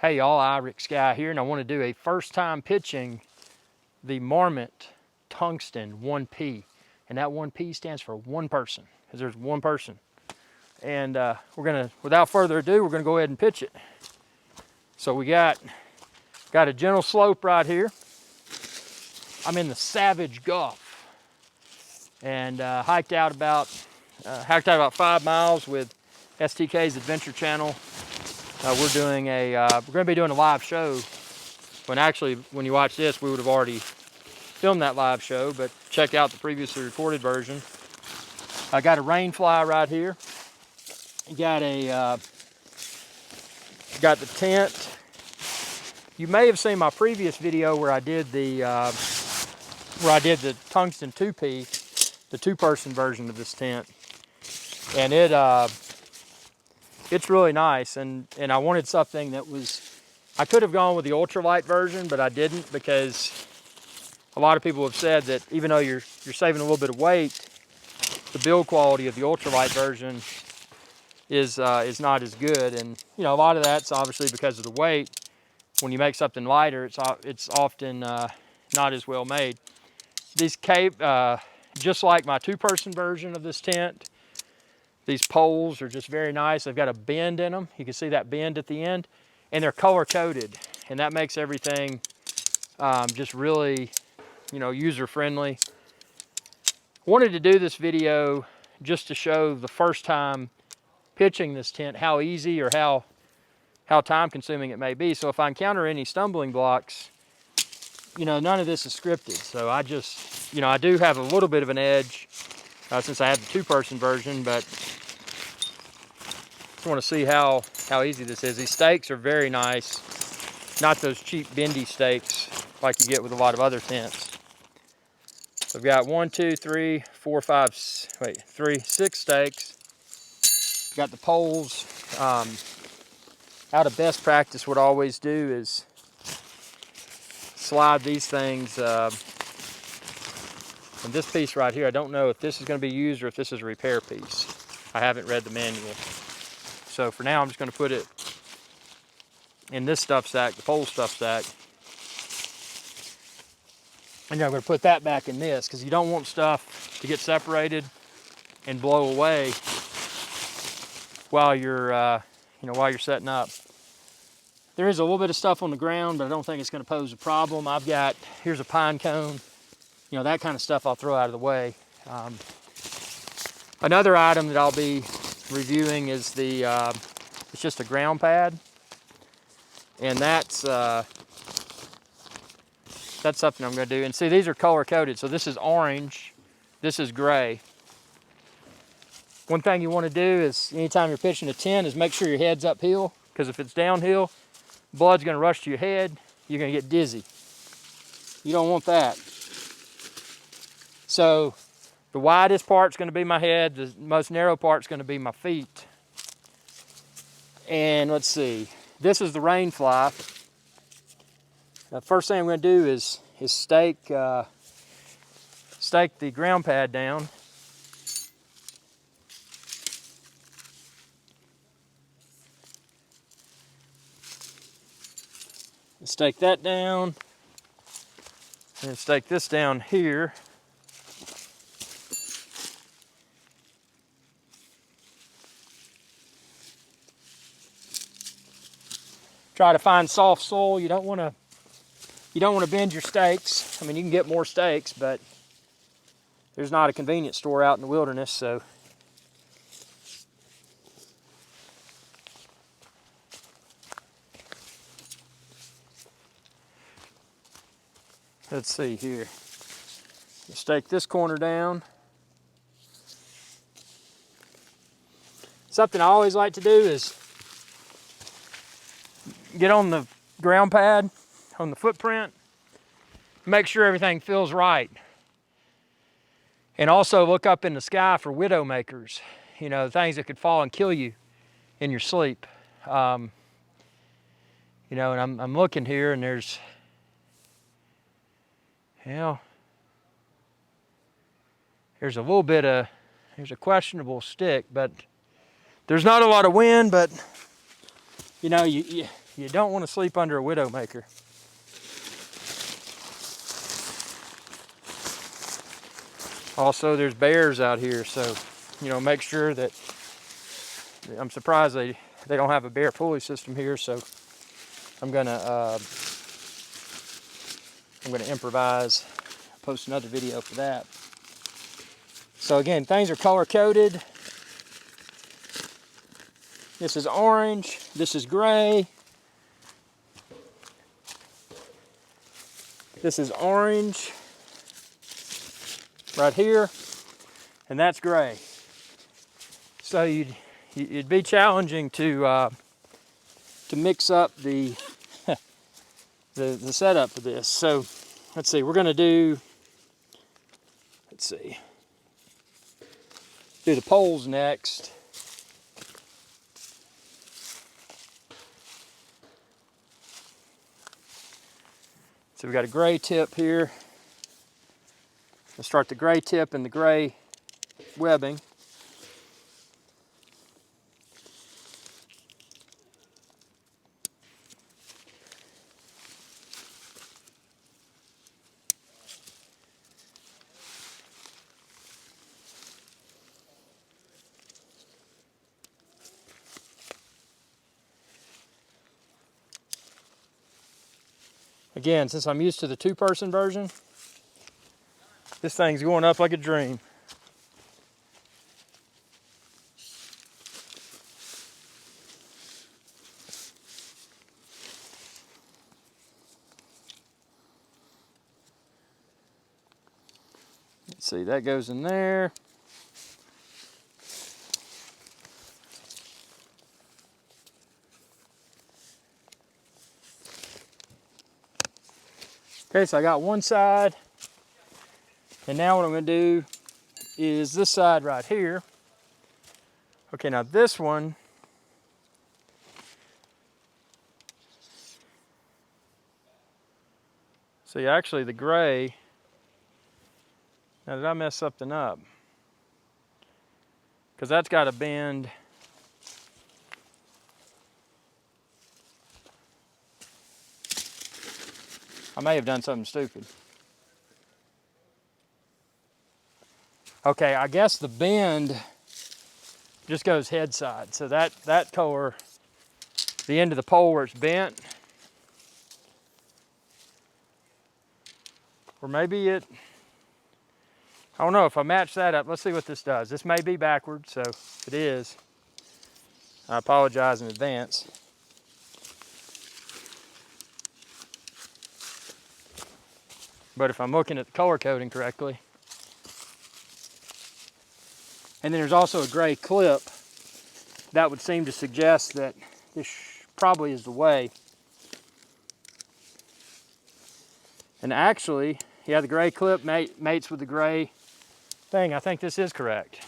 Hey y'all, Iric Guy here, and I want to do a first time pitching the Marmot Tungsten 1P. And that 1P stands for one person, because there's one person. And we're gonna, without further ado, we're gonna go ahead and pitch it. So we got a gentle slope right here. I'm in the Savage Gulf, and hiked out about 5 miles with STK's Adventure Channel. We're gonna be doing a live show. When actually, when you watch this, we would have already filmed that live show, but check out the previously recorded version. I got a rainfly right here. Got the tent. You may have seen my previous video where I did the tungsten 2P, the two-person version of this tent, and it's really nice. And I wanted something that was, I could have gone with the ultralight version, but I didn't, because a lot of people have said that even though you're saving a little bit of weight, the build quality of the ultralight version is not as good. And you know, a lot of that's obviously because of the weight. When you make something lighter, it's often not as well made. These just like my two-person version of this tent, these poles are just very nice. They've got a bend in them. You can see that bend at the end, and they're color-coded, and that makes everything just really, you know, user-friendly. Wanted to do this video just to show the first time pitching this tent how easy or how time-consuming it may be. So if I encounter any stumbling blocks, you know, none of this is scripted. So I just, you know, I do have a little bit of an edge since I have the two-person version, but just want to see how easy this is. These stakes are very nice, not those cheap bendy stakes like you get with a lot of other tents. So I've got 6 stakes. Got the poles. Out of best practice, what I always do is slide these things. And this piece right here, I don't know if this is going to be used or if this is a repair piece. I haven't read the manual. So for now, I'm just going to put it in this stuff sack, the pole stuff sack. And then I'm going to put that back in this, because you don't want stuff to get separated and blow away while you're, while you're setting up. There is a little bit of stuff on the ground, but I don't think it's going to pose a problem. Here's a pine cone. You know, that kind of stuff I'll throw out of the way. Another item that I'll be reviewing is it's just a ground pad. And that's something I'm going to do. And see, these are color coded. So this is orange, this is gray. One thing you want to do is, anytime you're pitching a tent, is make sure your head's uphill, because if it's downhill, blood's going to rush to your head, you're going to get dizzy. You don't want that. So the widest part's going to be my head, the most narrow part's going to be my feet. And let's see, this is the rainfly. The first thing I'm going to do is stake the ground pad down. Stake that down, and stake this down here. Try to find soft soil. You don't want to bend your stakes. I mean, you can get more stakes, but there's not a convenience store out in the wilderness, so let's see here. Stake this corner down. Something I always like to do is get on the ground pad, on the footprint, make sure everything feels right. And also look up in the sky for widow makers, you know, things that could fall and kill you in your sleep. You know, and I'm looking here, and there's, well, there's a little bit of, there's a questionable stick, but there's not a lot of wind. But you know, you don't want to sleep under a Widowmaker. Also, there's bears out here, so, you know, make sure that, I'm surprised they don't have a bear pulley system here, so I'm gonna improvise, post another video for that. So again, things are color coded. This is orange, this is gray. This is orange right here, and that's gray. So it'd be challenging to mix up the the setup for this. So let's see, we're gonna do, do the poles next. So we got a gray tip here. Let's start the gray tip and the gray webbing. Again, since I'm used to the two-person version, this thing's going up like a dream. Let's see, that goes in there. Okay, so I got one side, and now what I'm going to do is this side right here. Okay, now this one, see, actually the gray, now did I mess something up? Because that's got to bend. I may have done something stupid. Okay, I guess the bend just goes head side. So that color, the end of the pole where it's bent, or maybe it, I don't know, if I match that up, let's see what this does. This may be backwards, so if it is, I apologize in advance. But if I'm looking at the color coding correctly. And then there's also a gray clip that would seem to suggest that this probably is the way. And actually, yeah, the gray clip mates with the gray thing. I think this is correct.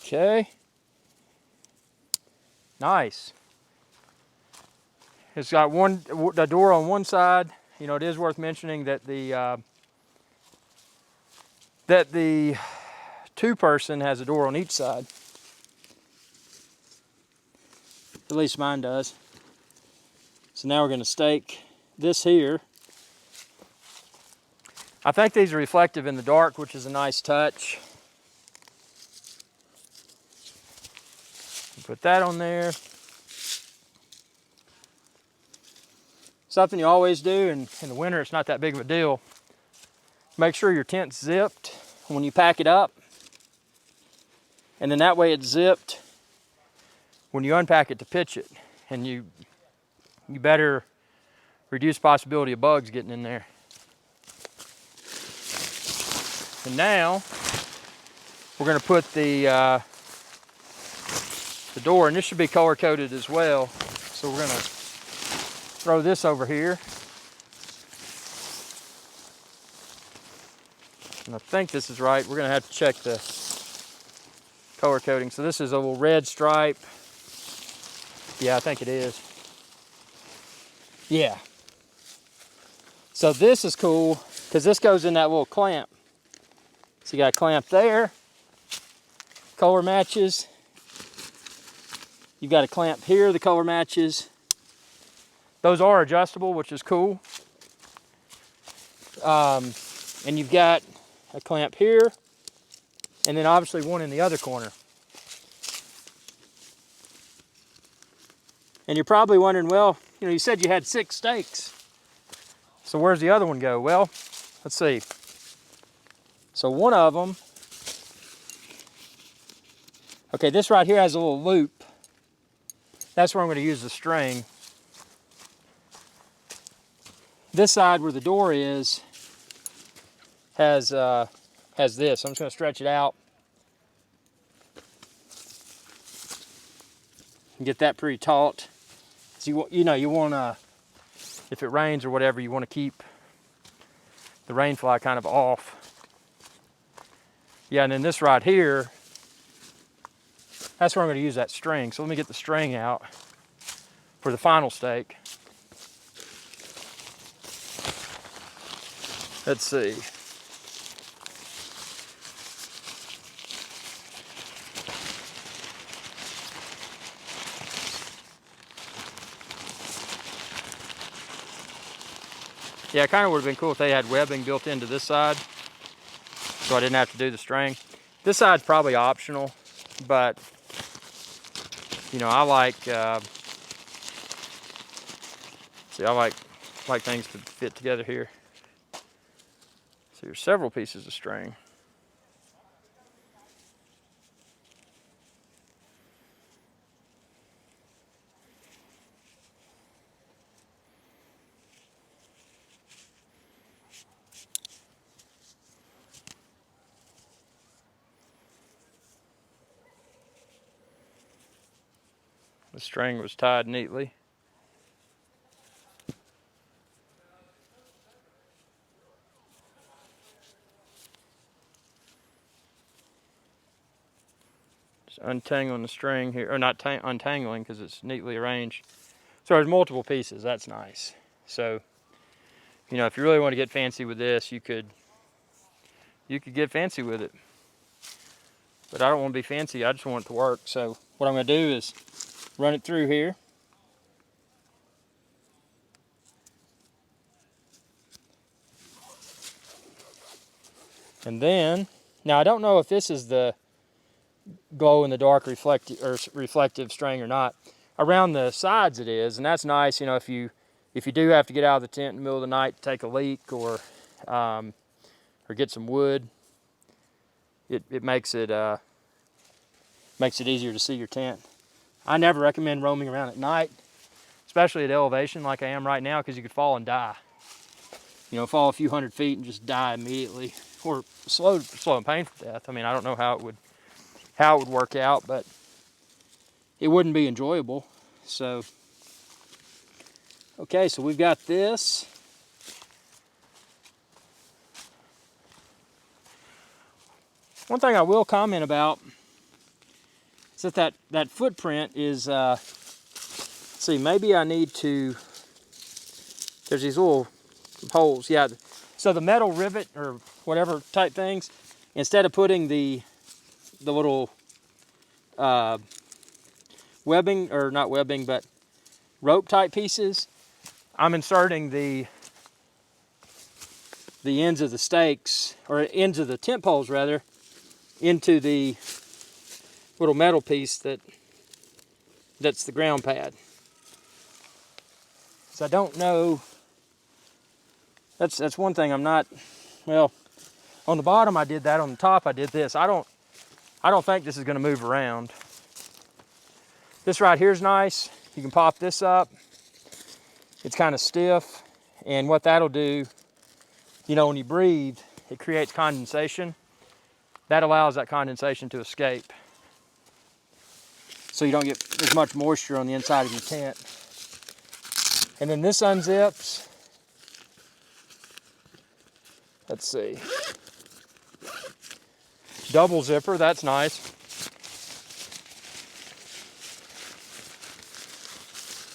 Okay. Nice. It's got a door on one side. You know, it is worth mentioning that the two-person has a door on each side. At least mine does. So now we're going to stake this here. I think these are reflective in the dark, which is a nice touch. Put that on there. Something you always do, and in the winter it's not that big of a deal. Make sure your tent's zipped when you pack it up. And then that way it's zipped when you unpack it to pitch it. And you better reduce possibility of bugs getting in there. And now we're going to put the door, and this should be color coded as well. So we're going to throw this over here. And I think this is right. We're going to have to check the color coding. So this is a little red stripe. Yeah, I think it is. Yeah. So this is cool because this goes in that little clamp. So you got a clamp there, color matches. You've got a clamp here, the color matches. Those are adjustable, which is cool. And you've got a clamp here, and then obviously one in the other corner. And you're probably wondering, well, you know, you said you had 6 stakes. So where's the other one go? Well, let's see. So one of them, okay, this right here has a little loop. That's where I'm going to use the string. This side where the door is has this. I'm just going to stretch it out and get that pretty taut. So you want to, if it rains or whatever, you want to keep the rainfly kind of off. Yeah, and then this right here, that's where I'm going to use that string. So let me get the string out for the final stake. Let's see. Yeah, it kind of would have been cool if they had webbing built into this side, so I didn't have to do the string. This side's probably optional, but you know, I like like things to fit together here. So there's several pieces of string. The string was tied neatly. Just untangling the string here, or not untangling because it's neatly arranged. So there's multiple pieces, that's nice. So, you know, if you really want to get fancy with this, you could get fancy with it. But I don't want to be fancy, I just want it to work. So what I'm going to do is run it through here. And then, now I don't know if this is the glow-in-the-dark reflective string or not. Around the sides it is, and that's nice, you know, if you do have to get out of the tent in the middle of the night to take a leak or get some wood, it makes it easier to see your tent. I never recommend roaming around at night, especially at elevation like I am right now, because you could fall and die. You know, fall a few hundred feet and just die immediately, or slow and painful death. I mean, I don't know how it would work out, but it wouldn't be enjoyable. So, okay, so we've got this. One thing I will comment about is that footprint is, let's see, maybe I need to, there's these little holes, yeah. So the metal rivet or whatever type things, instead of putting the little webbing, or not webbing, but rope type pieces, I'm inserting the ends of the stakes, or ends of the tent poles rather, into the little metal piece that's the ground pad. So I don't know, that's one thing I'm not, well, on the bottom I did that, on the top I did this. I don't think this is going to move around. This right here is nice. You can pop this up. It's kind of stiff, and what that'll do, you know, when you breathe, it creates condensation. That allows that condensation to escape, so you don't get as much moisture on the inside of your tent. And then this unzips. Let's see. Double zipper, that's nice.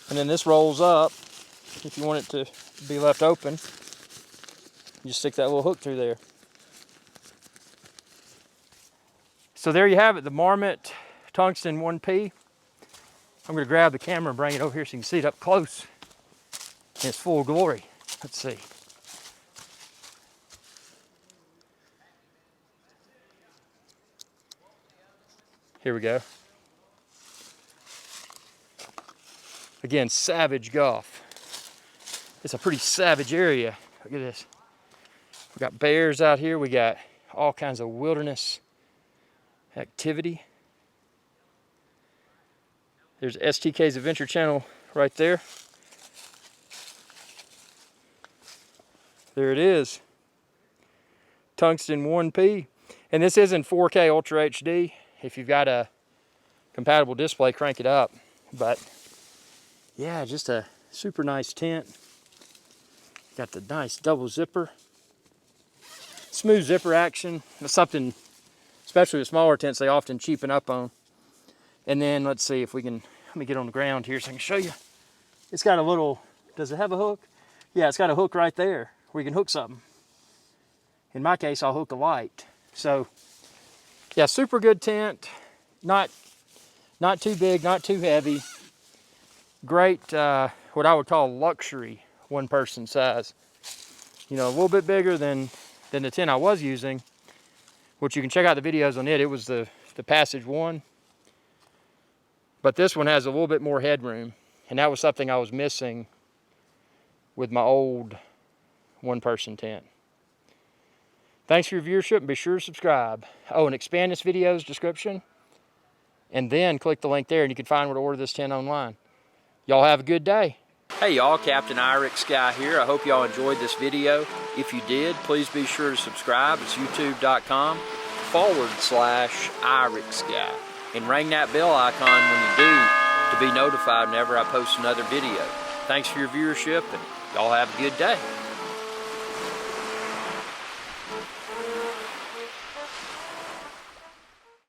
And then this rolls up if you want it to be left open. You just stick that little hook through there. So there you have it, the Marmot Tungsten 1P. I'm gonna grab the camera and bring it over here so you can see it up close in its full glory. Let's see. Here we go. Again, savage Gulf. It's a pretty savage area. Look at this. We got bears out here. We got all kinds of wilderness activity. There's STK's Adventure Channel right there. There it is. Tungsten 1P. And this is in 4K Ultra HD. If you've got a compatible display, crank it up. But yeah, just a super nice tent. Got the nice double zipper. Smooth zipper action. That's something, especially with smaller tents, they often cheapen up on. And then let's see if we can, let me get on the ground here so I can show you. It's got a little, does it have a hook? Yeah, it's got a hook right there where you can hook something. In my case, I'll hook a light. So yeah, super good tent. Not too big, not too heavy. Great, what I would call luxury one-person size. You know, a little bit bigger than the tent I was using, which you can check out the videos on it. It was the Passage 1. But this one has a little bit more headroom, and that was something I was missing with my old one-person tent. Thanks for your viewership, and be sure to subscribe. Oh, and expand this video's description, and then click the link there, and you can find where to order this tent online. Y'all have a good day. Hey y'all, Captain Irix Guy here. I hope y'all enjoyed this video. If you did, please be sure to subscribe. It's youtube.com/Irix Guy. And ring that bell icon when you do to be notified whenever I post another video. Thanks for your viewership, and y'all have a good day.